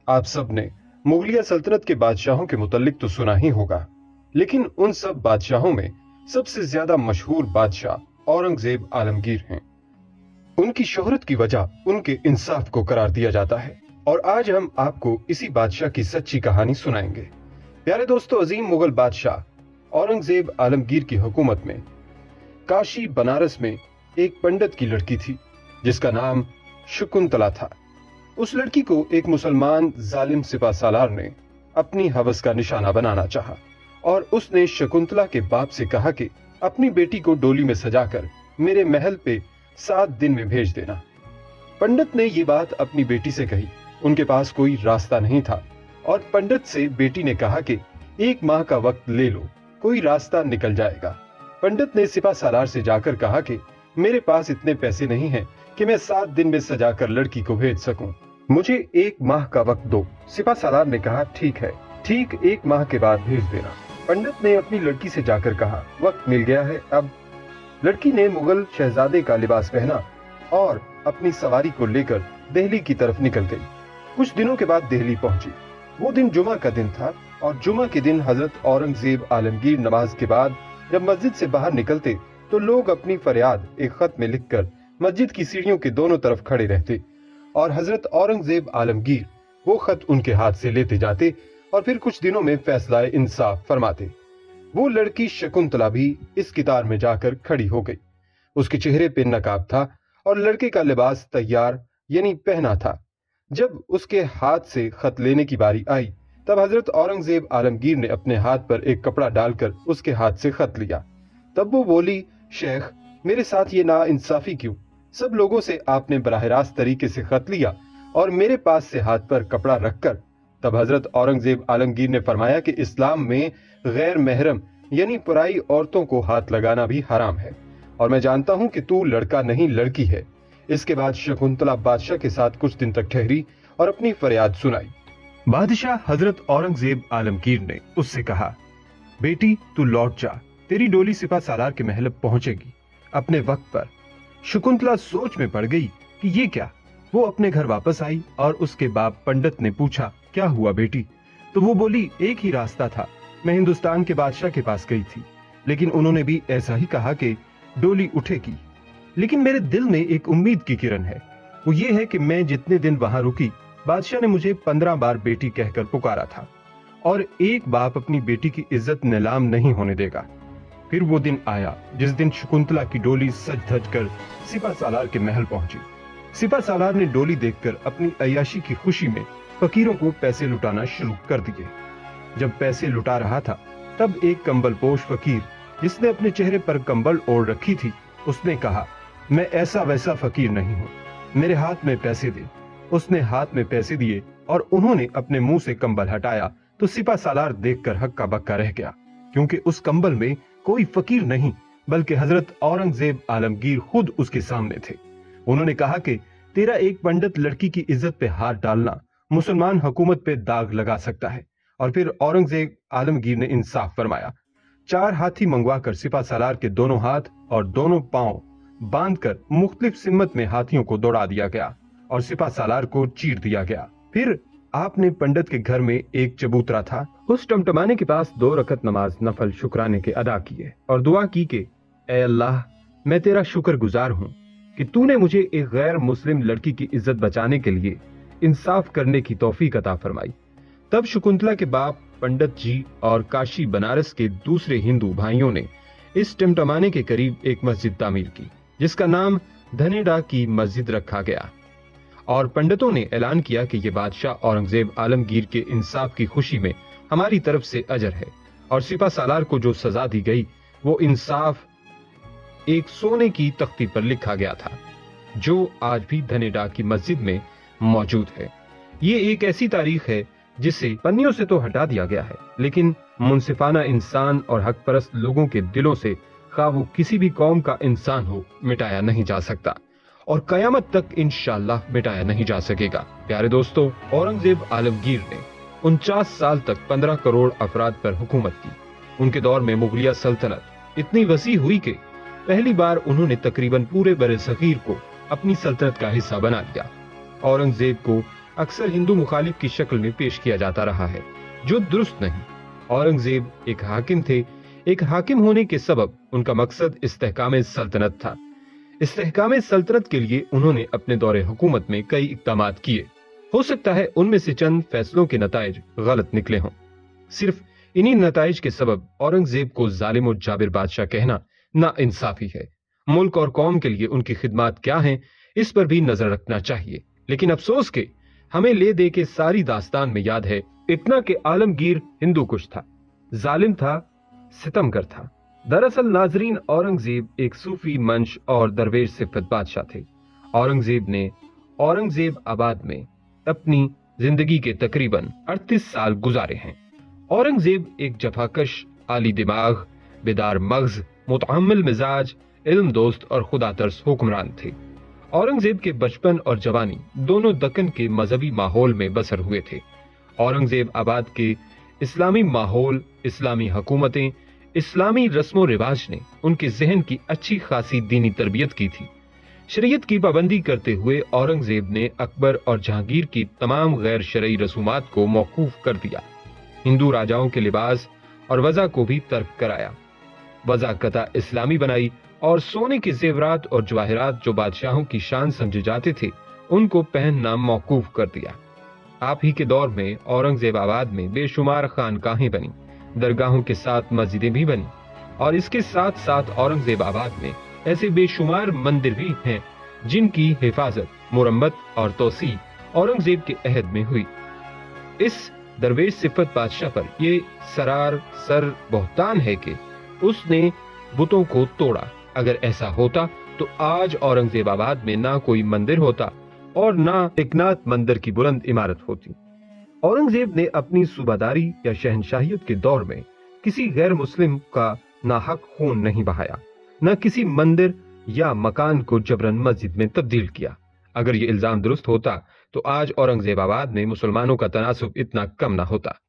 आप सब ने मुगलिया सल्तनत के बादशाहों के मुतल्लिक तो सुना ही होगा, लेकिन उन सब बादशाहों में सबसे ज्यादा मशहूर बादशाह औरंगजेब आलमगीर हैं। उनकी शोहरत की वजह उनके इंसाफ को करार दिया जाता है, और आज हम आपको इसी बादशाह की सच्ची कहानी सुनाएंगे। प्यारे दोस्तों, अजीम मुगल बादशाह औरंगजेब आलमगीर की हुकूमत में काशी बनारस में एक पंडित की लड़की थी जिसका नाम शकुंतला था। उस लड़की को एक मुसलमान जालिम सिपा सालार ने अपनी हवस का निशाना बनाना चाहा, और उसने शकुंतला के बाप से कहा कि अपनी बेटी को डोली में सजाकर मेरे महल पे 7 दिन में भेज देना। पंडित ने ये बात अपनी बेटी से कही। उनके पास कोई रास्ता नहीं था, और पंडित से बेटी ने कहा कि 1 माह का वक्त ले लो, कोई रास्ता निकल जाएगा। पंडित ने सिपा सालार से जाकर कहा कि मेरे पास इतने पैसे नहीं हैं कि मैं 7 दिन में सजाकर लड़की को भेज सकूं, मुझे 1 माह का वक्त दो। सिपा सालार ने कहा ठीक है, ठीक 1 माह के बाद भेज देना। पंडित ने अपनी लड़की से जाकर कहा वक्त मिल गया है अब। लड़की ने मुगल शहजादे का लिबास पहना और अपनी सवारी को लेकर दिल्ली की तरफ निकल गई। कुछ दिनों के बाद दिल्ली पहुंची। वो दिन जुमा का दिन था, और जुमा के दिन हजरत औरंगजेब आलमगीर नमाज के बाद जब मस्जिद से बाहर निकलते तो लोग अपनी फरियाद एक खत में लिखकर मस्जिद की सीढ़ियों के दोनों तरफ खड़े रहते, और हजरत औरंगजेब आलमगीर वो खत उनके हाथ से लेते जाते और फिर कुछ दिनों में फैसला इंसाफ फरमाते। वो लड़की शकुंतला भी इस कितार में जाकर खड़ी हो गई। उसके चेहरे पे नकाब था और लड़के का लिबास तैयार यानी पहना था। जब उसके हाथ से खत लेने की बारी आई तब हजरत औरंगजेब आलमगीर ने अपने हाथ पर एक कपड़ा डालकर उसके हाथ से खत लिया। तब वो बोली, शेख मेरे साथ ये नाइंसाफी क्यों? सब लोगों से आपने बराह रास्त तरीके से खत लिया और मेरे पास से हाथ पर कपड़ा रखकर। तब हजरत औरंगजेब आलमगीर ने फरमाया कि इस्लाम में गैर महरम यानी पराई औरतों को हाथ लगाना भी हराम है, और मैं जानता हूं कि तू लड़का नहीं लड़की है। इसके बाद शकुंतला बादशाह के साथ कुछ दिन तक ठहरी और अपनी फरियाद सुनाई। बादशाह हजरत औरंगजेब आलमगीर ने उससे कहा, बेटी तू लौट जा, तेरी डोली सिपा सालार के महल पहुंचेगी अपने वक्त पर। शकुंतला सोच में पड़ गई कि ये क्या। वो अपने घर वापस आई और उसके बाप पंडित ने पूछा, क्या हुआ बेटी? तो वो बोली, एक ही रास्ता था, मैं हिंदुस्तान के बादशाह के पास गई थी, लेकिन उन्होंने भी ऐसा ही कहा कि डोली उठेगी। लेकिन मेरे दिल में एक उम्मीद की किरण है, वो ये है कि मैं जितने दिन वहां रुकी बादशाह ने मुझे 15 बार बेटी कहकर पुकारा था, और एक बाप अपनी बेटी की इज्जत नीलाम नहीं होने देगा। फिर वो दिन आया जिस दिन शकुंतला की डोली सज धज कर सिपा सालार के महल पहुंची। सिपा सालार ने डोली देखकर अपनी अय्याशी की खुशी में फकीरों को पैसे लुटाना शुरू कर दिए। जब पैसे लुटा रहा था तब एक कंबलपोश फकीर जिसने अपने चेहरे पर कंबल ओढ़ रखी थी, उसने कहा, मैं ऐसा वैसा फकीर नहीं हूँ, मेरे हाथ में पैसे दे। उसने हाथ में पैसे दिए और उन्होंने अपने मुंह से कंबल हटाया तो सिपा सालार देखकर हक्का बक्का रह गया, क्योंकि उस कंबल में कोई फकीर नहीं बल्कि हजरत औरंगजेब आलमगीर खुद उसके सामने थे। उन्होंने कहा कि तेरा एक पंडित लड़की की इज्जत पे हाथ डालना मुसलमान हुकूमत पे दाग लगा सकता है। और फिर औरंगजेब आलमगीर ने इंसाफ फरमाया। 4 हाथी मंगवाकर सिपा सालार के दोनों हाथ और दोनों पांव बांधकर मुख्तलिफ सिमत में हाथियों को दौड़ा दिया गया और सिपा सालार को चीर दिया गया। फिर आपने पंडित के घर में एक चबूतरा था, उस टमटमाने के पास 2 रकत नमाज नफल शुक्राने के अदा किए और दुआ की कि ऐ अल्लाह, मैं तेरा शुक्रगुजार हूँ कि तूने मुझे एक गैर मुस्लिम लड़की की इज्जत बचाने के लिए इंसाफ करने की तौफीक अता फरमाई। तब शकुंतला के बाप पंडित जी और काशी बनारस के दूसरे हिंदू भाइयों ने इस टमटमाने के करीब एक मस्जिद तामीर की जिसका नाम धनेडा की मस्जिद रखा गया, और पंडितों ने ऐलान किया कि ये बादशाह औरंगजेब आलमगीर के इंसाफ की खुशी में हमारी तरफ से अजर है, और सिपा सालार को जो सजा दी गई वो इंसाफ एक सोने की तख्ती पर लिखा गया था जो आज भी धनेडा की मस्जिद में मौजूद है। ये एक ऐसी तारीख है जिसे पन्नियों से तो हटा दिया गया है, लेकिन मुनसिफाना इंसान और हक परस्त लोगों के दिलों से, खा वो किसी भी कौम का इंसान हो, मिटाया नहीं जा सकता और कयामत तक इंशाअल्लाह मिटाया नहीं जा सकेगा। प्यारे दोस्तों, औरंगजेब आलमगीर ने 49 साल तक 15 करोड़ अफराद पर हुकूमत की। उनके दौर में मुगलिया सल्तनत इतनी वसी हुई कि पहली बार उन्होंने तकरीबन पूरे बरे सगीर को अपनी सल्तनत का हिस्सा बना लिया। औरंगजेब को अक्सर हिंदू मुखालिफ की शक्ल में पेश किया जाता रहा है, जो दुरुस्त नहीं। औरंगजेब एक हाकिम थे। एक हाकिम होने के सबब उनका मकसद इस्तेहकाम सल्तनत था। इस्तेहकाम सल्तनत के लिए उन्होंने अपने दौरे हुकूमत में कई इक़दाम किए। हो सकता है उनमें से चंद फैसलों के नताइज गलत निकले हों। सिर्फ इन्हीं नताइज के सबब औरंगजेब को जालिम और जाबिर बादशाह कहना नाइंसाफी है। मुल्क और कौम के लिए उनकी खिदमत क्या हैं, इस पर भी नजर रखना चाहिए। लेकिन अफसोस के हमें ले दे के सारी दास्तान में याद है इतना कि आलमगीर हिंदू कुश था, जालिम था, सितमगर था। दरअसल नाजरीन, औरंगजेब एक सूफी मंश और दरवेश सिफत बादशाह थे। औरंगजेब ने औरंगजेब आबाद में अपनी जिंदगी के तकरीबन 38 साल गुजारे हैं। औरंगजेब एक जफाकश, आली दिमाग, बेदार मगज, मुतहम्मिल मिजाज, इल्म दोस्त और खुदा तरस हुक्मरान थे। औरंगजेब के बचपन और जवानी दोनों दक्कन के मजहबी माहौल में बसर हुए थे। औरंगजेब आबाद के इस्लामी माहौल, इस्लामी हुकूमतें, इस्लामी रस्मो रिवाज ने उनके जहन की अच्छी खासी दीनी तरबियत की थी। शरीयत की पाबंदी करते हुए औरंगजेब ने अकबर और जहांगीर की तमाम गैर शरई रसूमात को मौकूफ कर दिया। हिंदू राजाओं के लिबास और वज़ा को भी तर्क कराया। वज़ा कता इस्लामी बनाई और सोने के जेवरात और जवाहरात जो बादशाहों की शान समझे जाते थे, उनको पहनना मौकूफ कर दिया। आप ही के दौर में औरंगजेब आबाद में बेशुमार खानकाहें बनी, दरगाहों के साथ मस्जिदें भी बनी और इसके साथ साथ औरंगजेब आबाद में ऐसे बेशुमार मंदिर भी हैं जिनकी हिफाजत, मुरम्मत और तोसी औरंगजेब के अहद में हुई। इस दरवेश सिफत बादशाह पर ये सर बहतान है कि उसने बुतों को तोड़ा। अगर ऐसा होता तो आज औरंगजेब आबाद में ना कोई मंदिर होता और ना एकनाथ मंदिर की बुलंद इमारत होती। औरंगजेब ने अपनी सूबादारी या शहनशाहियत के दौर में किसी गैर मुस्लिम का नाहक खून नहीं बहाया, न किसी मंदिर या मकान को जबरन मस्जिद में तब्दील किया। अगर ये इल्जाम दुरुस्त होता तो आज औरंगजेब आबाद में मुसलमानों का तनासुब इतना कम ना होता।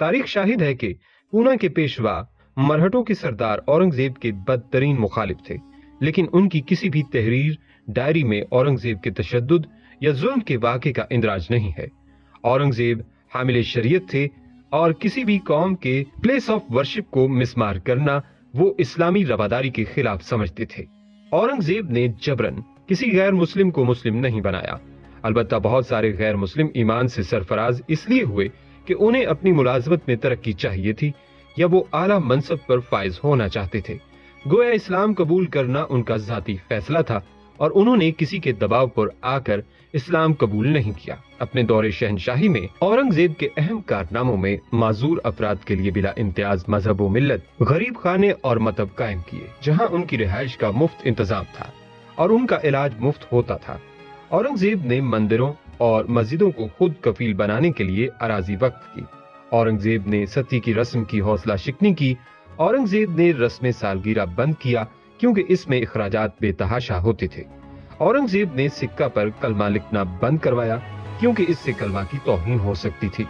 तारीख शाहिद है कि पूना के पेशवा मरहटों के सरदार औरंगजेब के बदतरीन मुखालिफ थे, लेकिन उनकी किसी भी तहरीर, डायरी में औरंगजेब के तशद्दुद या जुल्म के वाक़े का इंदराज नहीं है। औरंगजेब हामिल शरीयत थे और किसी भी कौम के प्लेस ऑफ वर्शिप को मिसमार करना वो इस्लामी रवादारी के खिलाफ समझते थे। औरंगजेब ने जबरन किसी गैर मुस्लिम को मुस्लिम नहीं बनाया। अलबत्ता बहुत सारे गैर मुस्लिम ईमान से सरफराज इसलिए हुए कि उन्हें अपनी मुलाजमत में तरक्की चाहिए थी या वो आला मनसब पर फायज होना चाहते थे। गोया इस्लाम कबूल करना उनका जाती फैसला था और उन्होंने किसी के दबाव पर आकर इस्लाम कबूल नहीं किया। अपने दौरे शहनशाही में औरंगजेब के अहम कारनामों में माजूर अफराद के लिए बिला इम्तियाज मजहब व मिल्लत गरीब खाने और मतब कायम किए, जहां उनकी रिहाइश का मुफ्त इंतजाम था और उनका इलाज मुफ्त होता था। औरंगजेब ने मंदिरों और मस्जिदों को खुद कफील बनाने के लिए अराजी वक्त की। औरंगजेब ने सती की रस्म की हौसला शिकनी की। औरंगजेब ने रस्म सालगिरह बंद किया क्योंकि इसमें इखराजात बेतहाशा होते थे। औरंगजेब ने सिक्का पर कलमा लिखना बंद करवाया क्योंकि इससे कलमा की तौहीन हो सकती थी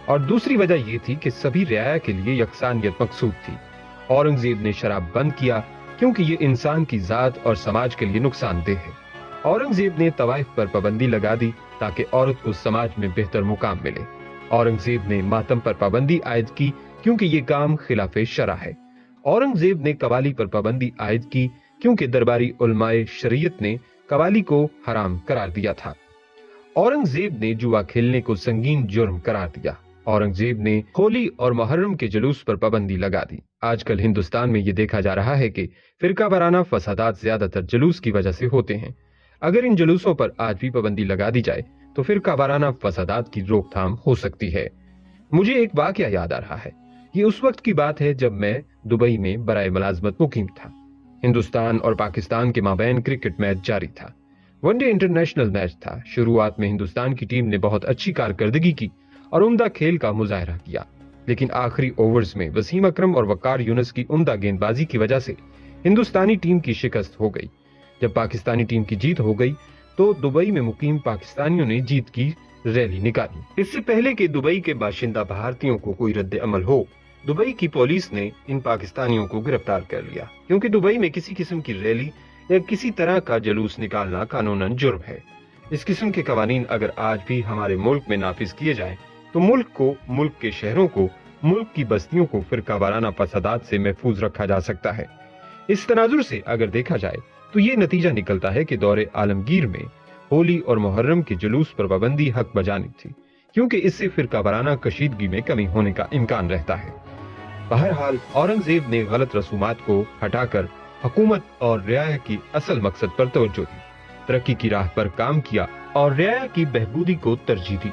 और दूसरी वजह यह थी कि सभी रियाया के लिए यकसानियत मकसूद थी। औरंगजेब ने शराब बंद किया क्योंकि ये इंसान की जात और समाज के लिए नुकसानदेह है। औरंगजेब ने तवाइफ पर पाबंदी लगा दी ताकि औरत को समाज में बेहतर मुकाम मिले। औरंगजेब ने मातम पर पाबंदी आयद की क्योंकि ये काम खिलाफे शरा है। औरंगजेब ने कवाली पर पाबंदी आयद की क्योंकि दरबारी उलमाए शरीयत ने कवाली को हराम करार दिया था। औरंगजेब ने जुआ खेलने को संगीन जुर्म करार दिया। औरंगजेब ने होली और मुहर्रम के जुलूस पर पाबंदी लगा दी। आजकल हिंदुस्तान में ये देखा जा रहा है कि फिरका वाराना फसादात ज्यादातर जुलूस की वजह से होते हैं। अगर इन जुलूसों पर आज भी पाबंदी लगा दी जाए तो फिरका वाराना फसादात की रोकथाम हो सकती है। मुझे एक वाकया याद आ रहा है। ये उस वक्त की बात है जब मैं दुबई में बराए मुलाजमत मुकीम था। हिंदुस्तान और पाकिस्तान के माबैन क्रिकेट मैच जारी था। वनडे इंटरनेशनल मैच था। शुरुआत में हिंदुस्तान की टीम ने बहुत अच्छी कारकर्दगी की और उम्दा खेल का मुजाहरा किया, लेकिन आखिरी ओवर्स में वसीम अकरम और वकार यूनुस की उम्दा गेंदबाजी की वजह से हिंदुस्तानी टीम की शिकस्त हो गई। जब पाकिस्तानी टीम की जीत हो गई तो दुबई में मुकीम पाकिस्तानियों ने जीत की रैली निकाली। इससे पहले कि दुबई के बाशिंदा भारतीयों को कोई रद्द अमल हो, दुबई की पुलिस ने इन पाकिस्तानियों को गिरफ्तार कर लिया, क्योंकि दुबई में किसी किस्म की रैली या किसी तरह का जुलूस निकालना कानूनन जुर्म है। اس قسم کے قوانین اگر آج بھی ہمارے ملک میں نافذ کیے جائیں تو ملک کو، ملک کے شہروں کو، ملک کی بستیوں کو فرقہ وارانہ فسادات سے محفوظ رکھا جا سکتا ہے۔ اس تناظر سے اگر دیکھا جائے تو یہ نتیجہ نکلتا ہے کہ دور عالمگیر میں ہولی اور محرم کے جلوس پر پابندی حق بجانب تھی، کیونکہ اس سے فرقہ وارانہ کشیدگی میں کمی ہونے کا امکان رہتا ہے۔ بہرحال اورنگزیب نے غلط رسومات کو ہٹا کر حکومت اور رعایا کی اصل مقصد پر توجہ دی، ترقی کی راہ پر کام کیا اور رعایا کی بہبودی کو ترجیح دی۔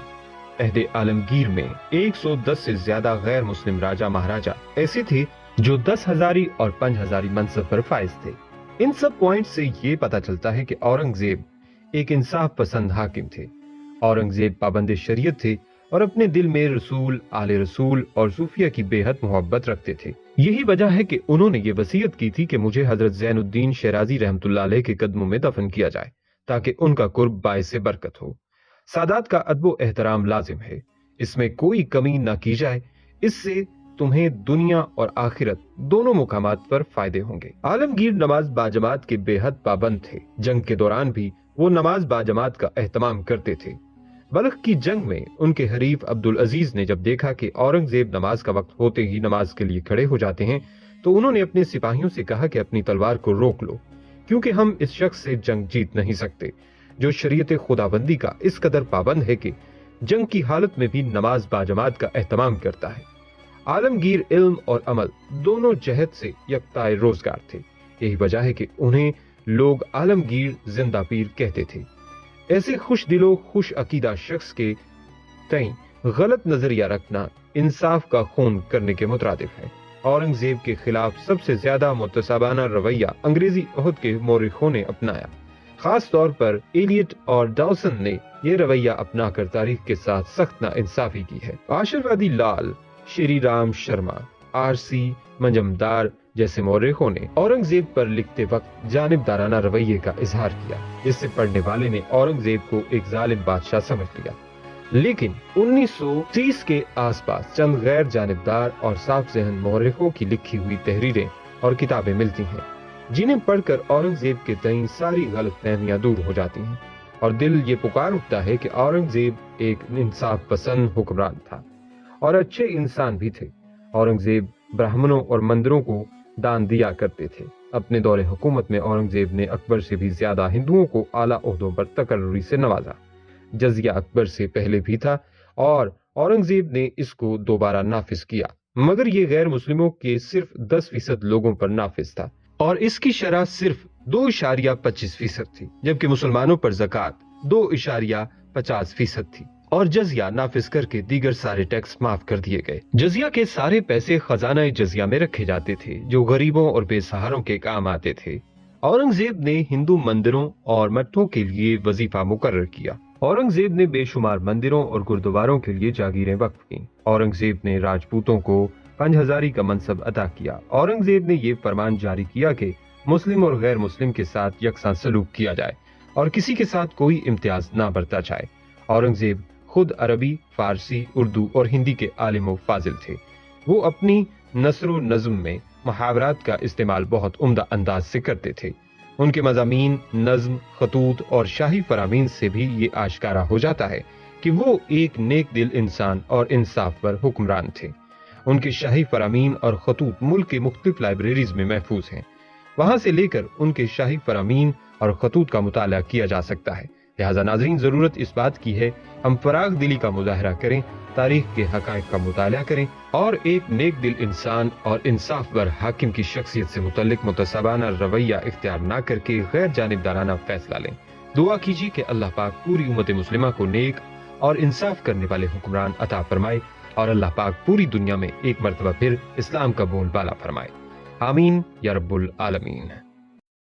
عہد عالمگیر میں 110 سے زیادہ غیر مسلم راجہ مہاراجہ ایسے تھے جو 10,000 اور 5,000 منصب پر فائز تھے۔ ان سب پوائنٹ سے یہ پتا چلتا ہے کہ اورنگزیب ایک انصاف پسند حاکم تھے۔ اورنگزیب پابند شریعت تھے اور اپنے دل میں رسول، آل رسول اور صوفیہ کی بے حد محبت رکھتے تھے۔ یہی وجہ ہے کہ انہوں نے یہ وصیت کی تھی کہ مجھے حضرت زین الدین شیرازی رحمۃ اللہ علیہ کے قدموں میں دفن کیا جائے تاکہ ان کا قرب باعث برکت ہو۔ سادات کا ادب و احترام لازم ہے، اس میں کوئی کمی نہ کی جائے، اس سے تمہیں دنیا اور آخرت دونوں مقامات پر فائدے ہوں گے۔ عالمگیر نماز باجماعت کے بے حد پابند تھے۔ جنگ کے دوران بھی وہ نماز باجماعت کا اہتمام کرتے تھے۔ بلخ کی جنگ میں ان کے حریف عبدالعزیز نے جب دیکھا کہ اورنگزیب نماز کا وقت ہوتے ہی نماز کے لیے کھڑے ہو جاتے ہیں تو انہوں نے اپنے سپاہیوں سے کہا کہ اپنی تلوار کو روک لو، کیونکہ ہم اس شخص سے جنگ جیت نہیں سکتے جو شریعت خدابندی کا اس قدر پابند ہے کہ جنگ کی حالت میں بھی نماز باجماعت کا اہتمام کرتا ہے۔ عالمگیر علم اور عمل دونوں جہت سے یکتائے روزگار تھے، یہی وجہ ہے کہ انہیں لوگ عالمگیر زندہ پیر کہتے تھے۔ ایسے خوش دل و خوش عقیدہ شخص کے تئیں غلط نظریہ رکھنا انصاف کا خون کرنے کے مترادف ہے۔ اورنگزیب کے خلاف سب سے زیادہ متصابانہ رویہ انگریزی عہد کے مورخوں نے اپنایا، خاص طور پر ایلیٹ اور ڈاوسن نے یہ رویہ اپنا کر تاریخ کے ساتھ سخت ناانصافی کی ہے۔ آشروادی لال، شری رام شرما، آر سی منجمدار جیسے مورخوں نے اورنگزیب پر لکھتے وقت جانبدارانہ رویے کا اظہار کیا، جس سے پڑھنے والے نے اورنگزیب کو ایک ظالم بادشاہ سمجھ لیا۔ لیکن 1930 کے آس پاس چند غیر جانبدار اور صاف ذہن مورخوں کی لکھی ہوئی تحریریں اور کتابیں ملتی ہیں جنہیں پڑھ کر اورنگزیب کے تئیں ساری غلط فہمیاں دور ہو جاتی ہیں اور دل یہ پکار اٹھتا ہے کہ اورنگزیب ایک انصاف پسند حکمران تھا اور اچھے انسان بھی تھے۔ اورنگزیب برہمنوں اور مندروں کو دان دیا کرتے تھے۔ اپنے دور حکومت میں اورنگزیب نے اکبر سے بھی زیادہ ہندوؤں کو اعلیٰ عہدوں پر تقرری سے نوازا۔ جزیہ اکبر سے پہلے بھی تھا اور اورنگزیب نے اس کو دوبارہ نافذ کیا، مگر یہ غیر مسلموں کے صرف 10% لوگوں پر نافذ تھا اور اس کی شرح صرف 2.25% تھی، جبکہ مسلمانوں پر زکوٰۃ 2.50% تھی اور جزیہ نافذ کر کے دیگر سارے ٹیکس معاف کر دیے گئے۔ جزیہ کے سارے پیسے خزانہ جزیہ میں رکھے جاتے تھے جو غریبوں اور بے سہاروں کے کام آتے تھے۔ اورنگزیب نے ہندو مندروں اور مٹھوں کے لیے وظیفہ مقرر کیا۔ اورنگزیب نے بے شمار مندروں اور گردواروں کے لیے جاگیریں وقف کی۔ اورنگزیب نے راجپوتوں کو 5,000 کا منصب عطا کیا۔ اورنگزیب نے یہ فرمان جاری کیا کہ مسلم اور غیر مسلم کے ساتھ یکساں سلوک کیا جائے اور کسی کے ساتھ کوئی امتیاز نہ برتا جائے۔ اورنگزیب خود عربی، فارسی، اردو اور ہندی کے عالم و فاضل تھے۔ وہ اپنی نثر و نظم میں محاورات کا استعمال بہت عمدہ انداز سے کرتے تھے۔ ان کے مضامین، نظم، خطوط اور شاہی فرامین سے بھی یہ آشکارا ہو جاتا ہے کہ وہ ایک نیک دل انسان اور انصاف پر حکمران تھے۔ ان کے شاہی فرامین اور خطوط ملک کے مختلف لائبریریز میں محفوظ ہیں، وہاں سے لے کر ان کے شاہی فرامین اور خطوط کا مطالعہ کیا جا سکتا ہے۔ لہذا ناظرین، ضرورت اس بات کی ہے ہم فراغ دلی کا مظاہرہ کریں، تاریخ کے حقائق کا مطالعہ کریں اور ایک نیک دل انسان اور انصاف پر حاکم کی شخصیت سے متعلق متصابانہ رویہ اختیار نہ کر کے غیر جانبدارانہ فیصلہ لیں۔ دعا کیجیے کہ اللہ پاک پوری امت مسلمہ کو نیک اور انصاف کرنے والے حکمران عطا فرمائے اور اللہ پاک پوری دنیا میں ایک مرتبہ پھر اسلام کا بول بالا فرمائے۔ آمین یا رب العالمین۔